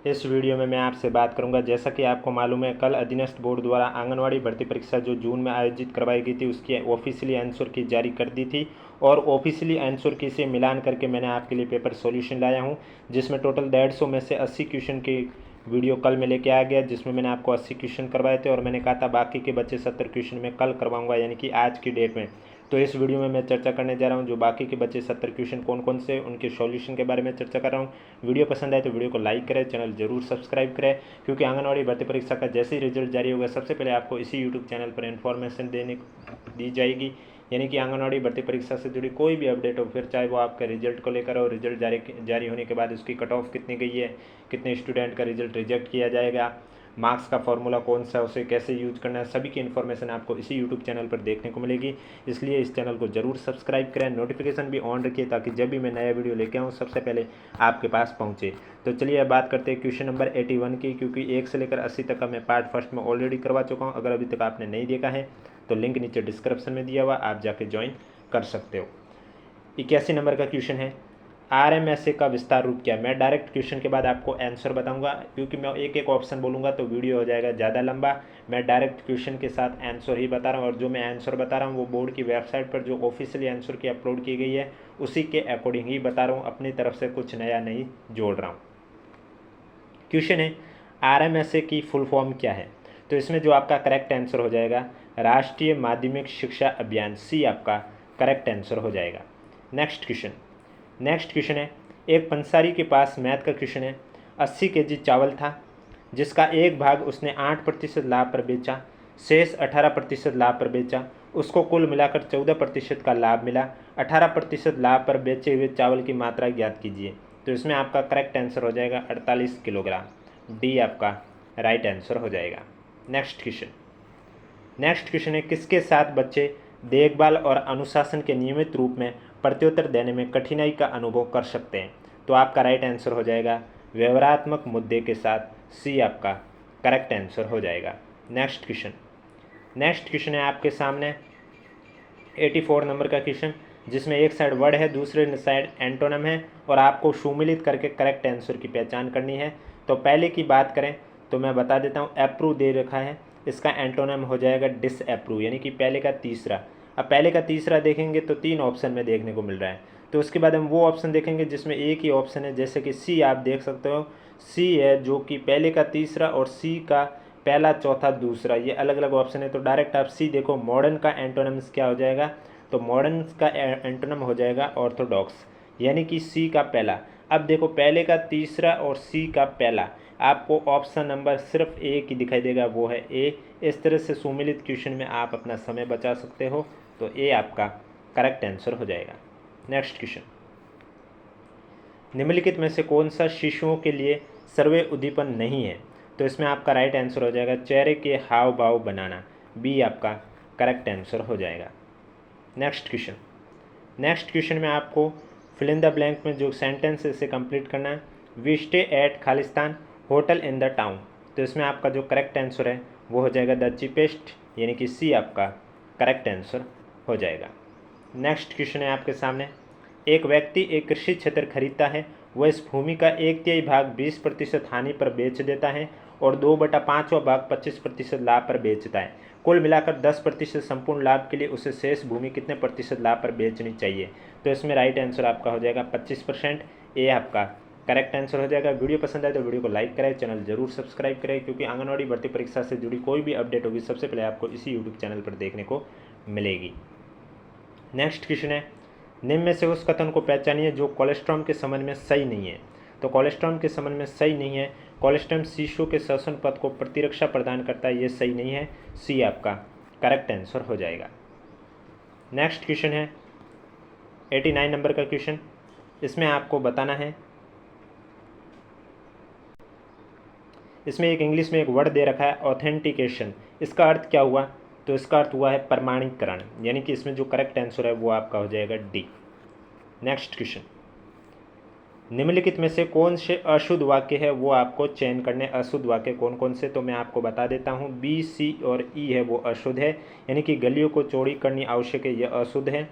इस वीडियो में मैं आपसे बात करूंगा, जैसा कि आपको मालूम है कल अधीनस्थ बोर्ड द्वारा आंगनवाड़ी भर्ती परीक्षा जो जून में आयोजित करवाई गई थी उसकी ऑफिशियली आंसर की जारी कर दी थी। और ऑफिशियली आंसर की से मिलान करके मैंने आपके लिए पेपर सॉल्यूशन लाया हूं, जिसमें टोटल 150 में से 80 क्वेश्चन की वीडियो कल में लेके आ गया, जिसमें मैंने आपको 80 क्वेश्चन करवाए थे और मैंने कहा था बाकी के बचे 70 क्वेश्चन मैं कल करवाऊंगा, यानी कि आज की डेट में। तो इस वीडियो में मैं चर्चा करने जा रहा हूं जो बाकी के बचे 70 क्वेश्चन कौन कौन से, उनके सॉल्यूशन के बारे में चर्चा कर रहा हूं। वीडियो पसंद आए तो वीडियो को लाइक करें, चैनल जरूर सब्सक्राइब करें, क्योंकि आंगनवाड़ी भर्ती परीक्षा का जैसे ही रिजल्ट जारी होगा सबसे पहले आपको इसी यूट्यूब चैनल पर इन्फॉर्मेशन दी जाएगी। यानी कि आंगनवाड़ी भर्ती परीक्षा से जुड़ी कोई भी अपडेट हो, फिर चाहे वो आपके रिजल्ट को लेकर हो, रिजल्ट जारी होने के बाद उसकी कट ऑफ कितनी गई है, कितने स्टूडेंट का रिजल्ट रिजेक्ट किया जाएगा, मार्क्स का फॉर्मूला कौन सा है, उसे कैसे यूज करना है, सभी की इन्फॉर्मेशन आपको इसी यूट्यूब चैनल पर देखने को मिलेगी। इसलिए इस चैनल को जरूर सब्सक्राइब करें, नोटिफिकेशन भी ऑन रखिए ताकि जब भी मैं नया वीडियो लेके आऊँ सबसे पहले आपके पास पहुँचे। तो चलिए अब बात करते हैं क्वेश्चन नंबर 81 की, क्योंकि 1 से लेकर 80 तक का मैं पार्ट फर्स्ट में ऑलरेडी करवा चुका हूँ। अगर अभी तक आपने नहीं देखा है तो लिंक नीचे डिस्क्रिप्शन में दिया हुआ, आप जाके ज्वाइन कर सकते हो। 81 नंबर का क्वेश्चन है, आरएमएसए का विस्तार रूप क्या है। मैं डायरेक्ट क्वेश्चन के बाद आपको आंसर बताऊंगा, क्योंकि मैं एक एक ऑप्शन बोलूंगा तो वीडियो हो जाएगा ज़्यादा लंबा। मैं डायरेक्ट क्वेश्चन के साथ आंसर ही बता रहा हूँ, और जो मैं आंसर बता रहा हूँ वो बोर्ड की वेबसाइट पर जो ऑफिशियली आंसर की अपलोड की गई है उसी के अकॉर्डिंग ही बता रहा हूँ, अपनी तरफ से कुछ नया नहीं जोड़ रहा हूँ। क्वेश्चन है, आरएमएसए की फुल फॉर्म क्या है। तो इसमें जो आपका करेक्ट आंसर हो जाएगा राष्ट्रीय माध्यमिक शिक्षा अभियान, सी आपका करेक्ट आंसर हो जाएगा। नेक्स्ट क्वेश्चन है, एक पंसारी के पास मैथ का क्वेश्चन है, 80 केजी चावल था जिसका एक भाग उसने 8% लाभ पर बेचा, शेष 18% लाभ पर बेचा, उसको कुल मिलाकर 14% का लाभ मिला। 18% लाभ पर बेचे हुए चावल की मात्रा ज्ञात कीजिए। तो इसमें आपका करेक्ट आंसर हो जाएगा 48 किलोग्राम, डी आपका राइट आंसर हो जाएगा। नेक्स्ट क्वेश्चन है, किसके साथ बच्चे देखभाल और अनुशासन के नियमित रूप में प्रत्युत्तर देने में कठिनाई का अनुभव कर सकते हैं। तो आपका राइट आंसर हो जाएगा व्यवहारात्मक मुद्दे के साथ, सी आपका करेक्ट आंसर हो जाएगा। नेक्स्ट क्वेश्चन है आपके सामने 84 नंबर का क्वेश्चन, जिसमें एक साइड वर्ड है दूसरे साइड एंटोनम है, और आपको सुमिलित करके करेक्ट आंसर की पहचान करनी है। तो पहले की बात करें तो मैं बता देता हूँ, अप्रूव दे रखा है, इसका एंटोनम हो जाएगा डिसअप्रूव, यानी कि पहले का तीसरा। अब पहले का तीसरा देखेंगे तो 3 ऑप्शन में देखने को मिल रहा है। तो उसके बाद हम वो ऑप्शन देखेंगे जिसमें एक ही ऑप्शन है, जैसे कि सी आप देख सकते हो, सी है जो कि पहले का तीसरा और सी का पहला चौथा दूसरा, ये अलग अलग ऑप्शन है। तो डायरेक्ट आप सी देखो, मॉडर्न का एंटोनम्स क्या हो जाएगा, तो मॉडर्न का एंटोनम हो जाएगा ऑर्थोडॉक्स, यानी कि सी का पहला। अब देखो पहले का तीसरा और सी का पहला, आपको ऑप्शन नंबर सिर्फ ए की दिखाई देगा, वो है ए। इस तरह से सुमिलित क्वेश्चन में आप अपना समय बचा सकते हो, तो ए आपका करेक्ट आंसर हो जाएगा। नेक्स्ट क्वेश्चन, निम्नलिखित में से कौन सा शिशुओं के लिए सर्वे उद्दीपन नहीं है। तो इसमें आपका राइट आंसर हो जाएगा चेहरे के हाव भाव बनाना, बी आपका करेक्ट आंसर हो जाएगा। नेक्स्ट क्वेश्चन में आपको फिल इन द ब्लैंक में जो सेंटेंस है इसे कंप्लीट करना है। We stay at Khalistan hotel in the town. तो इसमें आपका जो करेक्ट आंसर है वो हो जाएगा द चीपेस्ट, यानी कि सी आपका करेक्ट आंसर हो जाएगा। नेक्स्ट क्वेश्चन है आपके सामने, एक व्यक्ति एक कृषि क्षेत्र खरीदता है, वह इस भूमि का 1/3 भाग 20% हानि पर बेच देता है और 2/5वां भाग 25% लाभ पर बेचता है। कुल मिलाकर 10% संपूर्ण लाभ के लिए उसे शेष भूमि कितने प्रतिशत लाभ पर बेचनी चाहिए। तो इसमें राइट आंसर आपका हो जाएगा 25%, ए आपका करेक्ट आंसर हो जाएगा। वीडियो पसंद आए तो वीडियो को लाइक करें, चैनल जरूर सब्सक्राइब करें, क्योंकि आंगनवाड़ी भर्ती परीक्षा से जुड़ी कोई भी अपडेट होगी सबसे पहले आपको इसी यूट्यूब चैनल पर देखने को मिलेगी। नेक्स्ट क्वेश्चन है, निम्न में से उस कथन को पहचानिए जो कोलेस्ट्रॉम के संबंध में सही नहीं है। तो कोलेस्ट्रॉम के संबंध में सही नहीं है, कोलेस्ट्रॉम शिशु के श्वसन पथ को प्रतिरक्षा प्रदान करता है, ये सही नहीं है, सी आपका करेक्ट आंसर हो जाएगा। नेक्स्ट क्वेश्चन है 89 नंबर का क्वेश्चन, इसमें आपको बताना है, इसमें एक इंग्लिश में एक वर्ड दे रखा है ऑथेंटिकेशन, इसका अर्थ क्या हुआ। तो इसका अर्थ हुआ है प्रमाणीकरण, यानी कि इसमें जो करेक्ट आंसर है वो आपका हो जाएगा डी। नेक्स्ट क्वेश्चन, निम्नलिखित में से कौन से अशुद्ध वाक्य है वो आपको चयन करने। अशुद्ध वाक्य कौन कौन से, तो मैं आपको बता देता हूँ, बी, सी और ई है वो अशुद्ध है, यानी कि गलियों को चौड़ी करनी आवश्यक है, यह अशुद्ध है।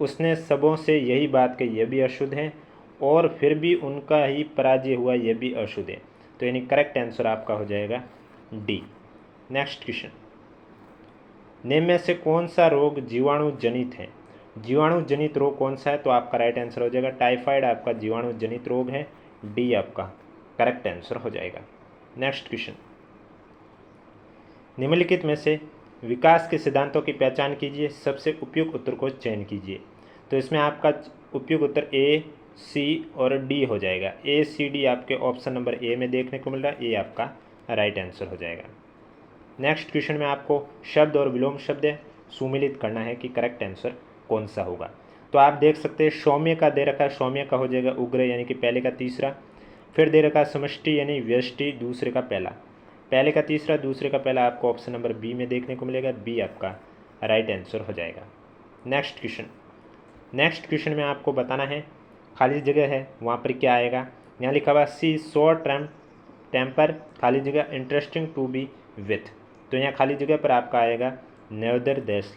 उसने सबों से यही बात कही, यह भी अशुद्ध है, और फिर भी उनका ही पराजय हुआ, यह भी अशुद्ध है। तो यानी करेक्ट आंसर आपका हो जाएगा डी। नेक्स्ट क्वेश्चन, निम्न में से कौन सा रोग जीवाणु जनित है? जीवाणु जनित रोग कौन सा है? तो आपका राइट आंसर हो जाएगा टाइफाइड आपका जीवाणु जनित रोग है, डी आपका करेक्ट आंसर हो जाएगा। नेक्स्ट क्वेश्चन, निम्नलिखित में से विकास के सिद्धांतों की पहचान कीजिए, सबसे उपयुक्त उत्तर को चयन कीजिए। तो इसमें आपका उपयुक्त उत्तर ए, सी और डी हो जाएगा। ए, सी, डी आपके ऑप्शन नंबर ए में देखने को मिल रहा है, ए आपका राइट आंसर हो जाएगा। नेक्स्ट क्वेश्चन में आपको शब्द और विलोम शब्द सुमिलित करना है कि करेक्ट आंसर कौन सा होगा। तो आप देख सकते हैं सौम्य का दे रखा है, सौम्य का हो जाएगा उग्र यानी कि पहले का तीसरा। फिर दे रखा है समष्टि यानी व्यष्टि दूसरे का पहला, पहले का तीसरा दूसरे का पहला आपको ऑप्शन नंबर बी में देखने को मिलेगा, बी आपका राइट आंसर हो जाएगा। नेक्स्ट क्वेश्चन, नेक्स्ट क्वेश्चन में आपको बताना है खाली जगह है वहाँ पर क्या आएगा। यहाँ लिखा हुआ सी शॉर्ट टेम्पर खाली जगह इंटरेस्टिंग टू बी विथ, तो यहाँ खाली जगह पर आपका आएगा नेवरदलेस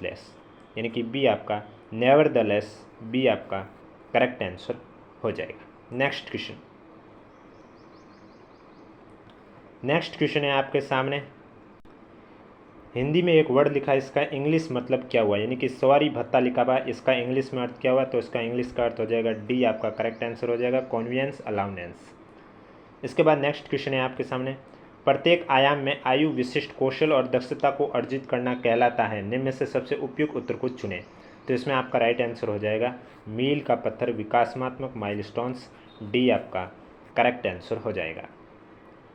यानी कि बी आपका नेवरदलेस, बी आपका करेक्ट आंसर हो जाएगा। नेक्स्ट क्वेश्चन, नेक्स्ट क्वेश्चन है आपके सामने, हिंदी में एक वर्ड लिखा है, इसका इंग्लिश मतलब क्या हुआ, यानी कि सवारी भत्ता लिखा हुआ, इसका इंग्लिश में अर्थ क्या हुआ? तो इसका इंग्लिश का अर्थ हो जाएगा डी आपका करेक्ट आंसर हो जाएगा कन्वीनियंस अलाउंस। इसके बाद नेक्स्ट क्वेश्चन है आपके सामने, प्रत्येक आयाम में आयु विशिष्ट कौशल और दक्षता को अर्जित करना कहलाता है, निम्न में से सबसे उपयुक्त उत्तर को चुनें। तो इसमें आपका राइट आंसर हो जाएगा मील का पत्थर विकासात्मक माइलस्टोन्स, डी आपका करेक्ट आंसर हो जाएगा।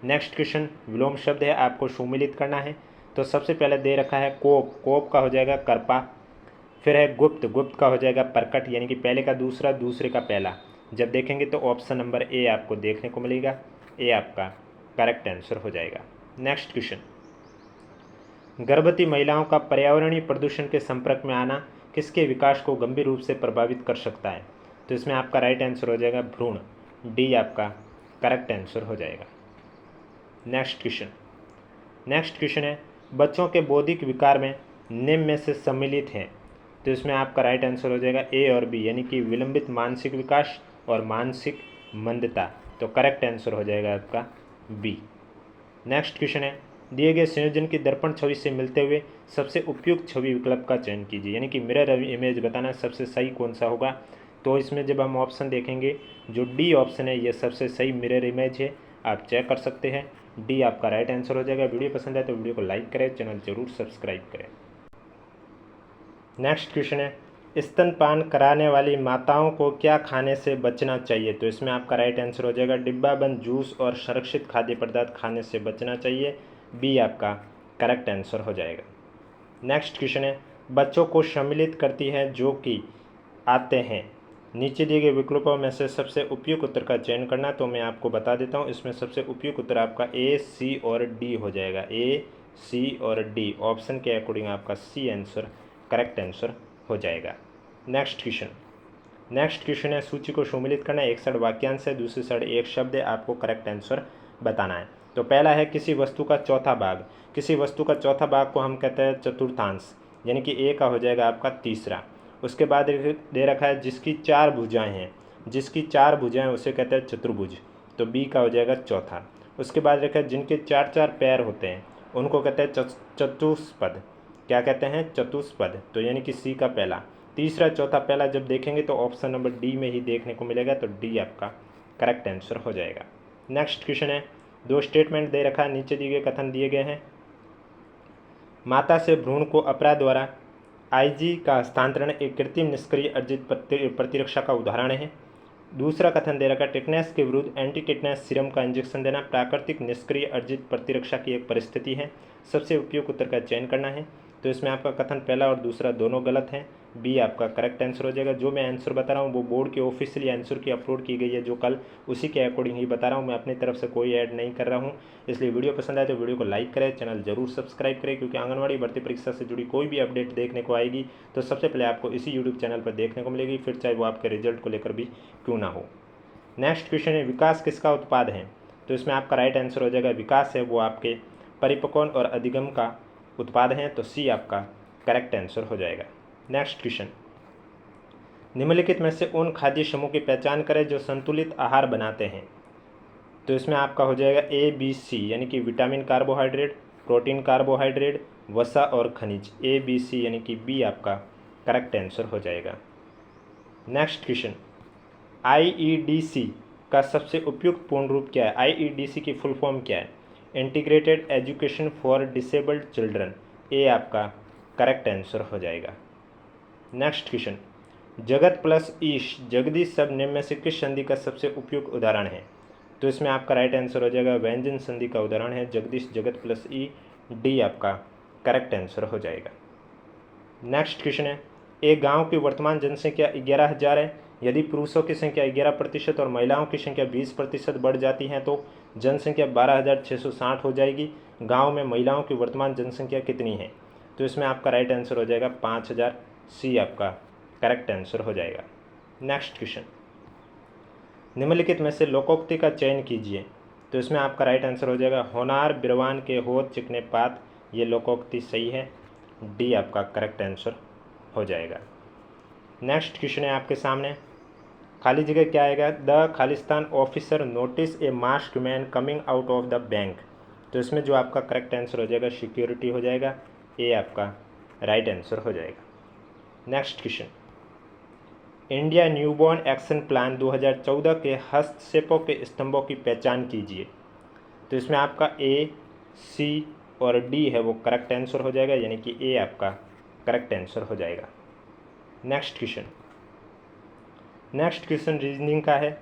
नेक्स्ट क्वेश्चन विलोम शब्द है, आपको सुमिलित करना है। तो सबसे पहले दे रखा है कोप, कोप का हो जाएगा करपा। फिर है गुप्त, गुप्त का हो जाएगा प्रकट यानी कि पहले का दूसरा दूसरे का पहला। जब देखेंगे तो ऑप्शन नंबर ए आपको देखने को मिलेगा, ए आपका करेक्ट आंसर हो जाएगा। नेक्स्ट क्वेश्चन, गर्भवती महिलाओं का पर्यावरणीय प्रदूषण के संपर्क में आना किसके विकास को गंभीर रूप से प्रभावित कर सकता है? तो इसमें आपका राइट आंसर हो जाएगा भ्रूण, डी आपका करेक्ट आंसर हो जाएगा। नेक्स्ट क्वेश्चन, नेक्स्ट क्वेश्चन है बच्चों के बौद्धिक विकार में निम्न में से सम्मिलित हैं। तो इसमें आपका राइट आंसर हो जाएगा ए और बी यानी कि विलंबित मानसिक विकास और मानसिक मंदता, तो करेक्ट आंसर हो जाएगा आपका बी। नेक्स्ट क्वेश्चन है दिए गए संयोजन की दर्पण छवि से मिलते हुए सबसे उपयुक्त छवि विकल्प का चयन कीजिए, यानी कि मिरर इमेज बताना सबसे सही कौन सा होगा। तो इसमें जब हम ऑप्शन देखेंगे जो डी ऑप्शन है ये सबसे सही मिरर इमेज है, आप चेक कर सकते हैं, डी आपका राइट आंसर हो जाएगा। वीडियो पसंद आए तो वीडियो को लाइक करें, चैनल जरूर सब्सक्राइब करें। नेक्स्ट क्वेश्चन है स्तनपान कराने वाली माताओं को क्या खाने से बचना चाहिए? तो इसमें आपका राइट आंसर हो जाएगा डिब्बाबंद जूस और संरक्षित खाद्य पदार्थ खाने से बचना चाहिए, बी आपका करेक्ट आंसर हो जाएगा। नेक्स्ट क्वेश्चन है बच्चों को सम्मिलित करती है जो कि आते हैं, नीचे दिए गए विकल्पों में से सबसे उपयुक्त उत्तर का चयन करना। तो मैं आपको बता देता हूँ इसमें सबसे उपयुक्त उत्तर आपका ए, सी और डी हो जाएगा, ए, सी और डी ऑप्शन के अकॉर्डिंग आपका सी आंसर करेक्ट आंसर हो जाएगा। नेक्स्ट क्वेश्चन, नेक्स्ट क्वेश्चन है सूची को सम्मिलित करना, एक साइड वाक्यांश है दूसरी साइड एक शब्द है, आपको करेक्ट आंसर बताना है। तो पहला है किसी वस्तु का चौथा भाग, किसी वस्तु का चौथा भाग को हम कहते हैं चतुर्थांश, यानी कि ए का हो जाएगा आपका तीसरा। उसके बाद दे रखा है जिसकी चार भुजाएं हैं, जिसकी चार भुजाएं उसे कहते हैं चतुर्भुज, तो बी का हो जाएगा चौथा। उसके बाद रखा है जिनके चार चार पैर होते हैं उनको कहते हैं चतुष्पद, क्या कहते हैं? चतुष्पद, तो यानी कि सी का पहला। तीसरा चौथा पहला जब देखेंगे तो ऑप्शन नंबर डी में ही देखने को मिलेगा, तो डी आपका करेक्ट आंसर हो जाएगा। नेक्स्ट क्वेश्चन है दो स्टेटमेंट दे रखा है, नीचे दिए गए कथन दिए गए हैं। माता से भ्रूण को अपराध द्वारा आईजी का हस्तांतरण एक कृत्रिम निष्क्रिय अर्जित प्रतिरक्षा का उदाहरण है। दूसरा कथन दे रखा है टिटनेस के विरुद्ध एंटी टिटनेस सीरम का इंजेक्शन देना प्राकृतिक निष्क्रिय अर्जित प्रतिरक्षा की एक परिस्थिति है, सबसे उपयुक्त उत्तर का चयन करना है। तो इसमें आपका कथन पहला और दूसरा दोनों गलत हैं, बी आपका करेक्ट आंसर हो जाएगा। जो मैं आंसर बता रहा हूँ वो बोर्ड के ऑफिशियली आंसर की अपलोड की गई है जो कल, उसी के अकॉर्डिंग ही बता रहा हूँ, मैं अपनी तरफ से कोई ऐड नहीं कर रहा हूँ। इसलिए वीडियो पसंद आए तो वीडियो को लाइक करें, चैनल जरूर सब्सक्राइब करें, क्योंकि आंगनवाड़ी भर्ती परीक्षा से जुड़ी कोई भी अपडेट देखने को आएगी तो सबसे पहले आपको इसी यूट्यूब चैनल पर देखने को मिलेगी, फिर चाहे वो आपके रिजल्ट को लेकर भी क्यों ना हो। नेक्स्ट क्वेश्चन है विकास किसका उत्पाद है? तो इसमें आपका राइट आंसर हो जाएगा विकास है वो आपके परिपक्वन और अधिगम का उत्पाद है, तो सी आपका करेक्ट आंसर हो जाएगा। नेक्स्ट क्वेश्चन निम्नलिखित में से उन खाद्य समूह की पहचान करें जो संतुलित आहार बनाते हैं। तो इसमें आपका हो जाएगा ए बी सी, यानी कि विटामिन कार्बोहाइड्रेट, प्रोटीन कार्बोहाइड्रेट, वसा और खनिज, ए बी सी यानी कि बी आपका करेक्ट आंसर हो जाएगा। नेक्स्ट क्वेश्चन, आईईडीसी का सबसे उपयुक्त पूर्ण रूप क्या है? आईईडीसी की फुल फॉर्म क्या है? Integrated education for disabled children, A आपका करेक्ट आंसर हो जाएगा। नेक्स्ट क्वेश्चन, जगत प्लस ईश जगदीश शब्द निम्न में से किस संधि का सबसे उपयुक्त उदाहरण है? तो इसमें आपका राइट आंसर हो जाएगा व्यंजन संधि का उदाहरण है जगदीश, जगत प्लस ई, डी आपका करेक्ट आंसर हो जाएगा। नेक्स्ट क्वेश्चन है, एक गांव की वर्तमान जनसंख्या 11,000 है। यदि पुरुषों की संख्या 11% और महिलाओं की संख्या 20% बढ़ जाती है तो जनसंख्या 12,660 हो जाएगी। गांव में महिलाओं की वर्तमान जनसंख्या कितनी है? तो इसमें आपका राइट आंसर हो जाएगा 5,000, सी आपका करेक्ट आंसर हो जाएगा। नेक्स्ट क्वेश्चन, निम्नलिखित में से लोकोक्ति का चयन कीजिए। तो इसमें आपका राइट आंसर हो जाएगा होनार बिरवान के होत चिकने पात, ये लोकोक्ति सही है, डी आपका करेक्ट आंसर हो जाएगा। नेक्स्ट क्वेश्चन है आपके सामने, खाली जगह क्या आएगा? The Khalistan officer notice A mask man coming out of the bank. तो इसमें जो आपका करेक्ट आंसर हो जाएगा सिक्योरिटी हो जाएगा, ए आपका राइट आंसर हो जाएगा। Next question, India newborn action plan 2014 के हस्तक्षेपों के स्तंभों की पहचान कीजिए। तो इसमें आपका ए, सी और डी है वो करेक्ट आंसर हो जाएगा, यानी कि ए आपका करेक्ट आंसर हो जाएगा। नेक्स्ट क्वेश्चन रीजनिंग का है।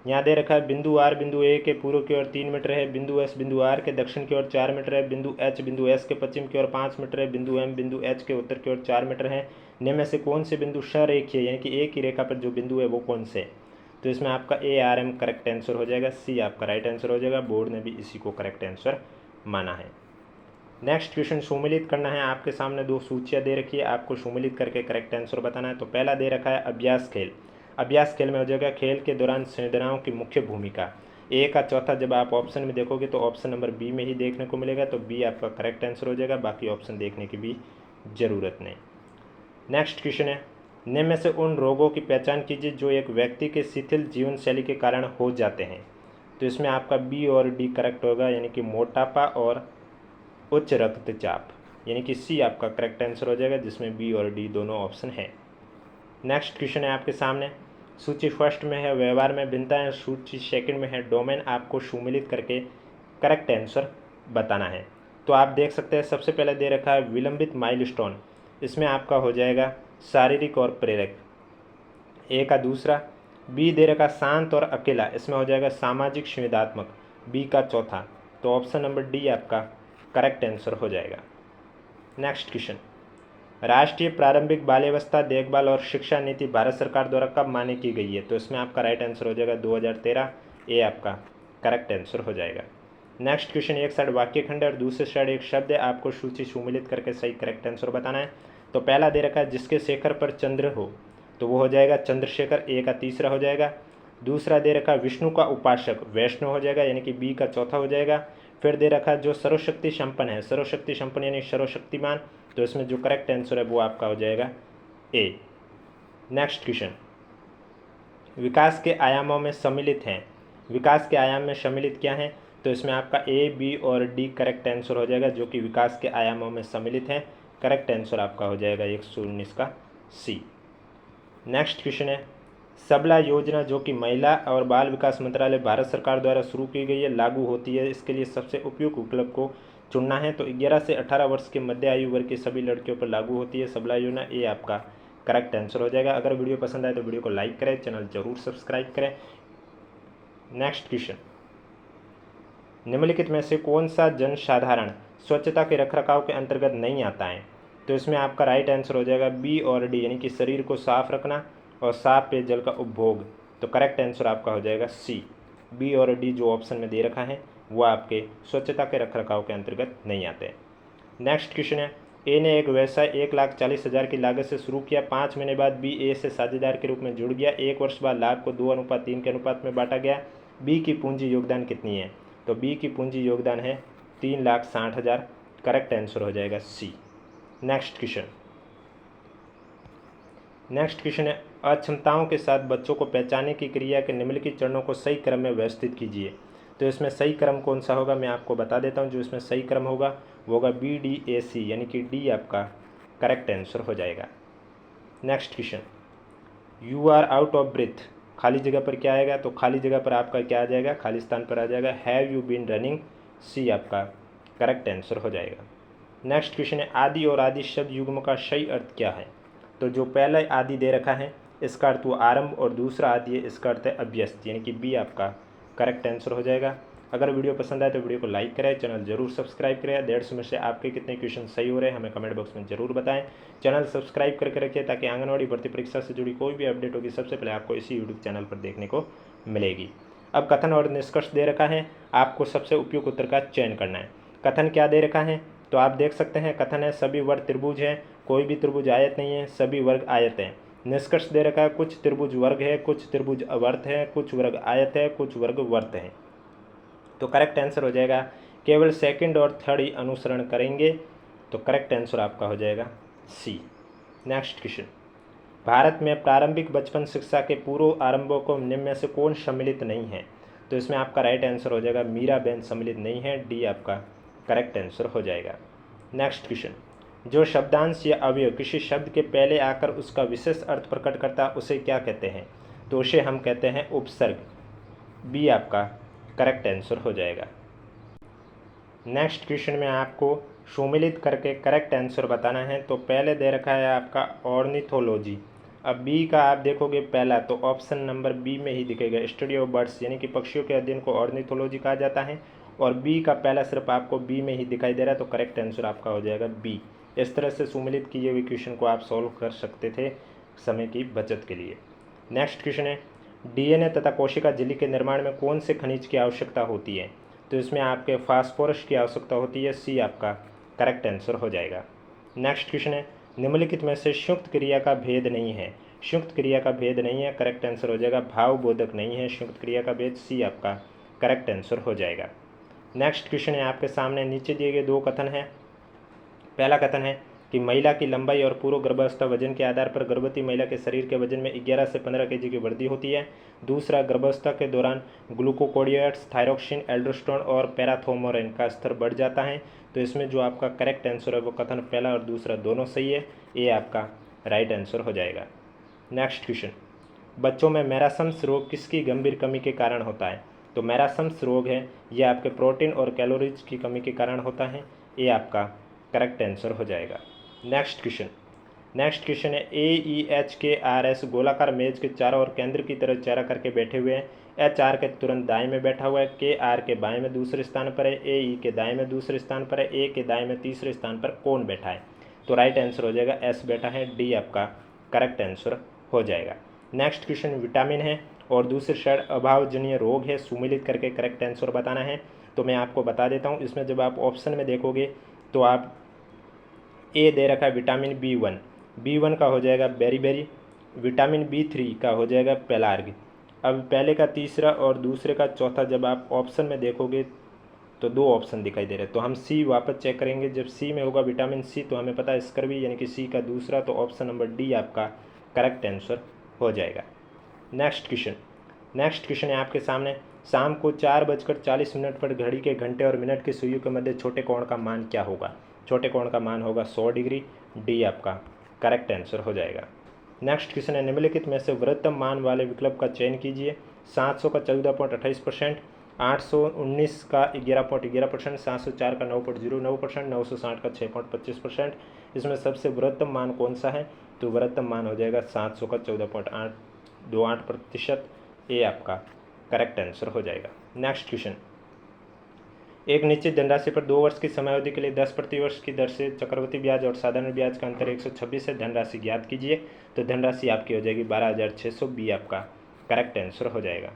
यहाँ दे रखा है बिंदु आर बिंदु ए के पूर्व की ओर 3 मीटर है, बिंदु एस बिंदु आर के दक्षिण की ओर 4 मीटर है, बिंदु एच बिंदु एस के पश्चिम की ओर 5 मीटर है, बिंदु एम बिंदु एच के उत्तर की ओर 4 मीटर है। निम्न में से कौन से बिंदु सरेखीय यानी कि एक ही रेखा पर जो बिंदु है वो कौन से? तो इसमें आपका A R M correct answer हो जाएगा, सी आपका राइट आंसर हो जाएगा। बोर्ड ने भी इसी को करेक्ट आंसर माना है। नेक्स्ट क्वेश्चन, सुमेलित करना है। आपके सामने 2 सूचियाँ दे रखी है, आपको सुमेलित करके करेक्ट आंसर बताना है। तो पहला दे रखा है अभ्यास खेल। अभ्यास खेल में हो जाएगा खेल के दौरान संवेदनाओं की मुख्य भूमिका। ए का चौथा जब आप ऑप्शन में देखोगे तो ऑप्शन नंबर बी में ही देखने को मिलेगा, तो बी आपका करेक्ट आंसर हो जाएगा, बाकी ऑप्शन देखने की भी ज़रूरत नहीं। नेक्स्ट क्वेश्चन है, निम्न में से उन रोगों की पहचान कीजिए जो एक व्यक्ति के शिथिल जीवन शैली के कारण हो जाते हैं। तो इसमें आपका बी और डी करेक्ट होगा, यानी कि मोटापा और उच्च रक्तचाप, यानी कि सी आपका करेक्ट आंसर हो जाएगा, जिसमें बी और डी दोनों ऑप्शन है। नेक्स्ट क्वेश्चन है आपके सामने, सूची फर्स्ट में है व्यवहार में भिन्नताएं, सूची सेकंड में है डोमेन। आपको सुमेलित करके करेक्ट आंसर बताना है। तो आप देख सकते हैं सबसे पहले दे रखा है विलंबित माइलस्टोन, इसमें आपका हो जाएगा शारीरिक और प्रेरक, ए का दूसरा। बी दे रखा शांत और अकेला, इसमें हो जाएगा सामाजिक संवेदात्मक, बी का चौथा। तो ऑप्शन नंबर डी आपका करेक्ट आंसर हो जाएगा। नेक्स्ट क्वेश्चन, राष्ट्रीय प्रारंभिक बाल्यावस्था देखभाल और शिक्षा नीति भारत सरकार द्वारा कब मान्य की गई है? तो इसमें आपका राइट आंसर हो जाएगा 2013, ए आपका करेक्ट आंसर हो जाएगा। नेक्स्ट क्वेश्चन, एक साइड वाक्य खंड है और दूसरे साइड एक शब्द है, आपको सूची सुमेलित करके सही करेक्ट आंसर बताना है। तो पहला दे रखा है जिसके शेखर पर चंद्र हो, तो वो हो जाएगा चंद्रशेखर, ए का तीसरा हो जाएगा। दूसरा दे रखा विष्णु का उपासक, वैष्णव हो जाएगा, यानी कि बी का चौथा हो जाएगा। फिर दे रखा जो सर्वशक्ति संपन्न है, सर्वशक्ति संपन्न यानी सर्वशक्तिमान, तो इसमें जो करेक्ट आंसर है वो आपका हो जाएगा ए। नेक्स्ट क्वेश्चन, विकास के आयामों में सम्मिलित हैं, विकास के आयाम में सम्मिलित क्या है? तो इसमें आपका ए, बी और डी करेक्ट आंसर हो जाएगा, जो कि विकास के आयामों में सम्मिलित हैं। करेक्ट आंसर आपका हो जाएगा 119 का सी। नेक्स्ट क्वेश्चन है, सबला योजना जो कि महिला और बाल विकास मंत्रालय भारत सरकार द्वारा शुरू की गई है, लागू होती है, इसके लिए सबसे उपयुक्त विकल्प को चुनना है। तो 11 से 18 वर्ष के मध्य आयु वर्ग की सभी लड़कियों पर लागू होती है सबला योजना, ए आपका करेक्ट आंसर हो जाएगा। अगर वीडियो पसंद आए तो वीडियो को लाइक करें, चैनल जरूर सब्सक्राइब करें। नेक्स्ट क्वेश्चन, निम्नलिखित में से कौन सा जनसाधारण स्वच्छता के रखरखाव के अंतर्गत नहीं आता है? तो इसमें आपका राइट आंसर हो जाएगा बी और डी, यानी कि शरीर को साफ रखना और साफ पेयजल का उपभोग। तो करेक्ट आंसर आपका हो जाएगा सी। बी और डी जो ऑप्शन में दे रखा है वो आपके स्वच्छता के रखरखाव के अंतर्गत नहीं आते। नेक्स्ट क्वेश्चन है, ए ने एक व्यवसाय 1,40,000 की लागत से शुरू किया, 5 महीने बाद बी ए से साझेदार के रूप में जुड़ गया, 1 वर्ष बाद लाभ को 2:3 के अनुपात में बांटा गया। बी की पूंजी योगदान कितनी है? तो बी की पूंजी योगदान है 3,60,000, करेक्ट आंसर हो जाएगा सी। नेक्स्ट क्वेश्चन है, अक्षमताओं के साथ बच्चों को पहचानने की क्रिया के निम्नलिखित चरणों को सही क्रम में व्यवस्थित कीजिए। तो इसमें सही क्रम कौन सा होगा मैं आपको बता देता हूँ। जो इसमें सही क्रम होगा वो होगा BDAC, यानी कि डी आपका करेक्ट आंसर हो जाएगा। Next question, you are out of breath, खाली जगह पर क्या आएगा? तो खाली जगह पर आपका क्या आ जाएगा? खाली स्थान पर आ जाएगा हैव यू बीन रनिंग, सी आपका करेक्ट आंसर हो जाएगा। नेक्स्ट क्वेश्चन है, आदि और आदि शब्द युग्म का सही अर्थ क्या है? तो जो पहला आदि दे रखा है इसका अर्थ वो आरंभ, और दूसरा आदि है इसका अर्थ है अभ्यस्त, यानी कि बी आपका करेक्ट आंसर हो जाएगा। अगर वीडियो पसंद आए तो वीडियो को लाइक करें, चैनल जरूर सब्सक्राइब करें। 150 में से आपके कितने क्वेश्चन सही हो रहे हैं हमें कमेंट बॉक्स में जरूर बताएं। चैनल सब्सक्राइब करके रखिए ताकि आंगनवाड़ी भर्ती परीक्षा से जुड़ी कोई भी अपडेट होगी सबसे पहले आपको इसी यूट्यूब चैनल पर देखने को मिलेगी। अब कथन और निष्कर्ष दे रखा है, आपको सबसे उपयुक्त उत्तर का चयन करना है। कथन क्या दे रखा है तो आप देख सकते हैं, कथन है सभी वर्ग त्रिभुज हैं, कोई भी त्रिभुज आयत नहीं है, सभी वर्ग आयत हैं। निष्कर्ष दे रखा है, कुछ त्रिभुज वर्ग है, कुछ त्रिभुज अवर्त है, कुछ वर्ग आयत है, कुछ वर्ग वर्त है। तो करेक्ट आंसर हो जाएगा केवल सेकंड और थर्ड ही अनुसरण करेंगे, तो करेक्ट आंसर आपका हो जाएगा सी। नेक्स्ट क्वेश्चन, भारत में प्रारंभिक बचपन शिक्षा के पूर्व आरंभों को निम्न में से कौन सम्मिलित नहीं है? तो इसमें आपका राइट आंसर हो जाएगा मीराबेन सम्मिलित नहीं है, डी आपका करेक्ट आंसर हो जाएगा। नेक्स्ट क्वेश्चन, जो शब्दांश या अवयव किसी शब्द के पहले आकर उसका विशेष अर्थ प्रकट करता उसे क्या कहते हैं? तो उसे हम कहते हैं उपसर्ग, बी आपका करेक्ट आंसर हो जाएगा। नेक्स्ट क्वेश्चन में आपको सुमिलित करके करेक्ट आंसर बताना है। तो पहले दे रखा है आपका ऑर्निथोलॉजी। अब बी का आप देखोगे पहला तो ऑप्शन नंबर बी में ही दिखेगा स्टडी ऑफ बर्ड्स, यानी कि पक्षियों के अध्ययन को ऑर्निथोलॉजी कहा जाता है, और बी का पहला सिर्फ आपको बी में ही दिखाई दे रहा है, तो करेक्ट आंसर आपका हो जाएगा बी। इस तरह से सुमिलित किए हुए क्वेश्चन को आप सॉल्व कर सकते थे समय की बचत के लिए। नेक्स्ट क्वेश्चन है, डीएनए तथा कोशिका झिल्ली के निर्माण में कौन से खनिज की आवश्यकता होती है? तो इसमें आपके फास्फोरस की आवश्यकता होती है, सी आपका करेक्ट आंसर हो जाएगा। नेक्स्ट क्वेश्चन है, निम्नलिखित में से संयुक्त क्रिया का भेद नहीं है? संयुक्त क्रिया का भेद नहीं है, करेक्ट आंसर हो जाएगा भावबोधक नहीं है संयुक्त क्रिया का भेद, सी आपका करेक्ट आंसर हो जाएगा। नेक्स्ट क्वेश्चन है आपके सामने नीचे दिए गए दो कथन है। पहला कथन है कि महिला की लंबाई और पूर्व गर्भावस्था वजन के आधार पर गर्भवती महिला के शरीर के वजन में 11 से 15 kg की वृद्धि होती है। दूसरा, गर्भावस्था के दौरान ग्लूकोकोर्टिकॉइड्स, थायरोक्सिन, एल्डोस्टेरोन और पैराथोमोरेन का स्तर बढ़ जाता है। तो इसमें जो आपका करेक्ट आंसर है वो कथन पहला और दूसरा दोनों सही है, ये आपका राइट आंसर हो जाएगा। नेक्स्ट क्वेश्चन, बच्चों में मैरासम्स रोग किसकी गंभीर कमी के कारण होता है? तो मैरासम्स रोग है ये आपके प्रोटीन और कैलोरीज की कमी के कारण होता है, ये आपका करेक्ट आंसर हो जाएगा। नेक्स्ट क्वेश्चन है, AEHKRS गोलाकार मेज के चारों ओर केंद्र की तरह चेहरा करके बैठे हुए हैं। HR के तुरंत दाएं में बैठा हुआ है, KR के बाएं में दूसरे स्थान पर है, AE के दाएं में दूसरे स्थान पर है, A के दाएं में तीसरे स्थान पर कौन बैठा है? तो राइट आंसर हो जाएगा S बैठा है, डी आपका करेक्ट आंसर हो जाएगा। नेक्स्ट क्वेश्चन विटामिन है और दूसरे साइड अभावजन्य रोग है, सुमिलित करके करेक्ट आंसर बताना है। तो मैं आपको बता देता हूँ, इसमें जब आप ऑप्शन में देखोगे तो आप ए दे रखा है विटामिन B1 का हो जाएगा बेरीबेरी, विटामिन B3 का हो जाएगा पेलार्ग। अब पहले का तीसरा और दूसरे का चौथा जब आप ऑप्शन में देखोगे तो दो ऑप्शन दिखाई दे रहे हैं, तो हम सी वापस चेक करेंगे। जब सी में होगा विटामिन सी तो हमें पता है स्कर्वी, यानी कि सी का दूसरा, तो ऑप्शन नंबर डी आपका करेक्ट आंसर हो जाएगा। नेक्स्ट क्वेश्चन है आपके सामने, शाम को 4:40 पर घड़ी के घंटे और मिनट की सुइयों के मध्य छोटे कोण का मान क्या होगा? छोटे कोण का मान होगा 100 डिग्री, डी आपका करेक्ट आंसर हो जाएगा। नेक्स्ट क्वेश्चन है, निम्नलिखित में से वृहत्तम मान वाले विकल्प का चयन कीजिए। 700 का 14.28%, 819 का 11.11%, 704 का 9.09%, 960 का 6.25%। इसमें सबसे वृहत्तम मान कौन सा है? तो वृहत्तम मान हो जाएगा 700 का 14.28%, ये आपका करेक्ट आंसर हो जाएगा। नेक्स्ट क्वेश्चन, एक निश्चित धनराशि पर 2 वर्ष की समयावधि के लिए 10 प्रतिवर्ष की दर से चक्रवृद्धि ब्याज और साधारण ब्याज का अंतर 126 है, धनराशि ज्ञात कीजिए। तो धनराशि आपकी हो जाएगी 12,600, बी आपका करेक्ट आंसर हो जाएगा।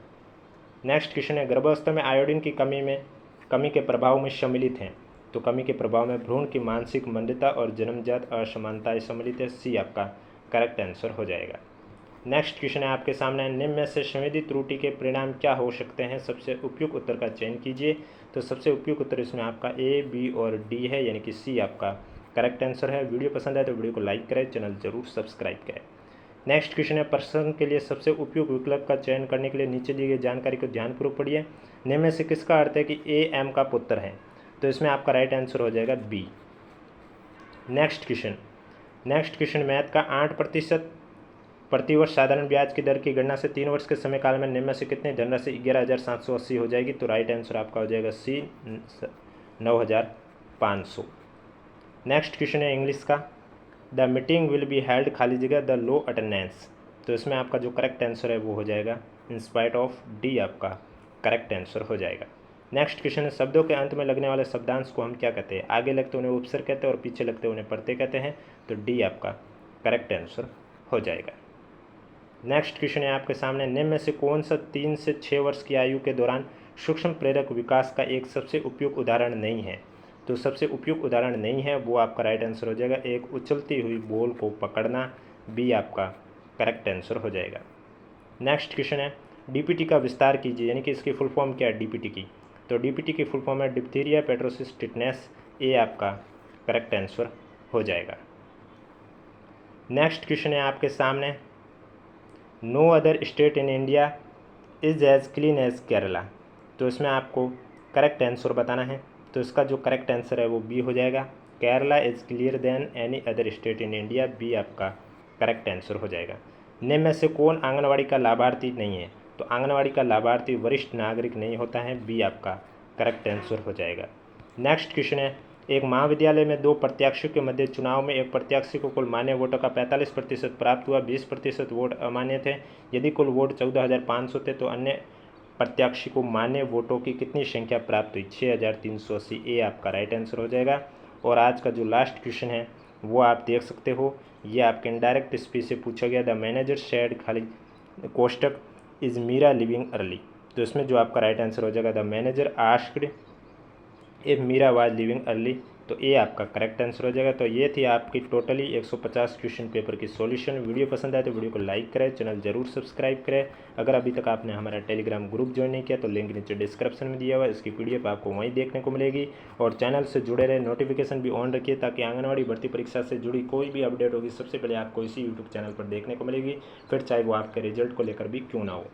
नेक्स्ट क्वेश्चन है, गर्भावस्था में आयोडीन की कमी के प्रभाव में सम्मिलित हैं। तो कमी के प्रभाव में भ्रूण की मानसिक मंदता और जन्मजात असमानताएं सम्मिलित है, सी आपका करेक्ट आंसर हो जाएगा। नेक्स्ट क्वेश्चन है आपके सामने, निम्न में से संवेदी त्रुटि के परिणाम क्या हो सकते हैं? सबसे उपयुक्त उत्तर का चयन कीजिए। तो सबसे उपयुक्त उत्तर इसमें आपका ए, बी और डी है, यानी कि सी आपका करेक्ट आंसर है। वीडियो पसंद आए तो वीडियो को लाइक करें, चैनल जरूर सब्सक्राइब करें। नेक्स्ट क्वेश्चन है, प्रश्न के लिए सबसे उपयुक्त विकल्प का चयन करने के लिए नीचे दी गई जानकारी को ध्यानपूर्वक पढ़िए। निम्न में से किसका अर्थ है कि ए एम का पुत्र है? तो इसमें आपका राइट आंसर हो जाएगा बी। नेक्स्ट क्वेश्चन मैथ का 8% प्रतिवर्ष साधारण ब्याज की दर की गणना से 3 वर्ष के समय काल में निम्न में से कितनी धनराशि 11,780 हो जाएगी? तो राइट आंसर आपका हो जाएगा सी 9,500। नेक्स्ट क्वेश्चन है इंग्लिश का, the meeting will be held खाली जगह द लो अटेंडेंस। तो इसमें आपका जो करेक्ट आंसर है वो हो जाएगा इन स्पाइट ऑफ डी, आपका करेक्ट आंसर हो जाएगा। नेक्स्ट क्वेश्चन है, शब्दों के अंत में लगने वाले शब्दांश को हम क्या कहते हैं? आगे लगते उन्हें उपसर्ग कहते हैं और पीछे लगते उन्हें प्रत्यय कहते हैं। तो डी आपका करेक्ट आंसर हो जाएगा। नेक्स्ट क्वेश्चन है आपके सामने, निम्न में से कौन सा 3 से 6 वर्ष की आयु के दौरान सूक्ष्म प्रेरक विकास का एक सबसे उपयुक्त उदाहरण नहीं है? तो सबसे उपयुक्त उदाहरण नहीं है वो आपका राइट आंसर हो जाएगा एक उछलती हुई बॉल को पकड़ना, बी आपका करेक्ट आंसर हो जाएगा। नेक्स्ट क्वेश्चन है, डीपीटी का विस्तार कीजिए, यानी कि इसकी फुल फॉर्म क्या है डीपीटी की? तो डीपीटी की फुल फॉर्म है डिप्थीरिया पेट्रोसिस टिटनेस, ए आपका करेक्ट आंसर हो जाएगा। नेक्स्ट क्वेश्चन है आपके सामने, no other state in India is as clean as Kerala. तो इसमें आपको करेक्ट आंसर बताना है। तो इसका जो करेक्ट आंसर है वो बी हो जाएगा, Kerala is clear than any other state in India, B आपका करेक्ट आंसर हो जाएगा। निम्न में से कौन आंगनवाड़ी का लाभार्थी नहीं है? तो आंगनवाड़ी का लाभार्थी वरिष्ठ नागरिक नहीं होता है, बी आपका करेक्ट आंसर हो जाएगा। नेक्स्ट क्वेश्चन है, एक महाविद्यालय में 2 प्रत्याशियों के मध्य चुनाव में एक प्रत्याशी को कुल मान्य वोटों का 45% प्राप्त हुआ, 20% वोट अमान्य थे। यदि कुल वोट 14,500 थे तो अन्य प्रत्याशी को मान्य वोटों की कितनी संख्या प्राप्त हुई? 6,380, ए आपका राइट आंसर हो जाएगा। और आज का जो लास्ट क्वेश्चन है वो आप देख सकते हो, ये आपके इनडायरेक्ट स्पीच से पूछा गया, द मैनेजर शेड खाली कोष्टक इज मीरा लिविंग अर्ली। तो इसमें जो आपका राइट आंसर हो जाएगा, the manager asked if Meera was leaving early. तो ये आपका करेक्ट आंसर हो जाएगा। तो ये थी आपकी टोटली 150 क्वेश्चन पेपर की सॉल्यूशन। वीडियो पसंद आए तो वीडियो को लाइक करें, चैनल जरूर सब्सक्राइब करें। अगर अभी तक आपने हमारा टेलीग्राम ग्रुप ज्वाइन नहीं किया तो लिंक नीचे डिस्क्रिप्शन में दिया हुआ है, इसकी PDF आपको वहीं देखने को मिलेगी। और चैनल से जुड़े रहे, नोटिफिकेशन भी ऑन रखिए ताकि आंगनवाड़ी भर्ती परीक्षा से जुड़ी कोई भी अपडेट होगी सबसे पहले आपको इसी यूट्यूब चैनल पर देखने को मिलेगी, फिर चाहे वो आपके रिजल्ट को लेकर भी क्यों ना हो।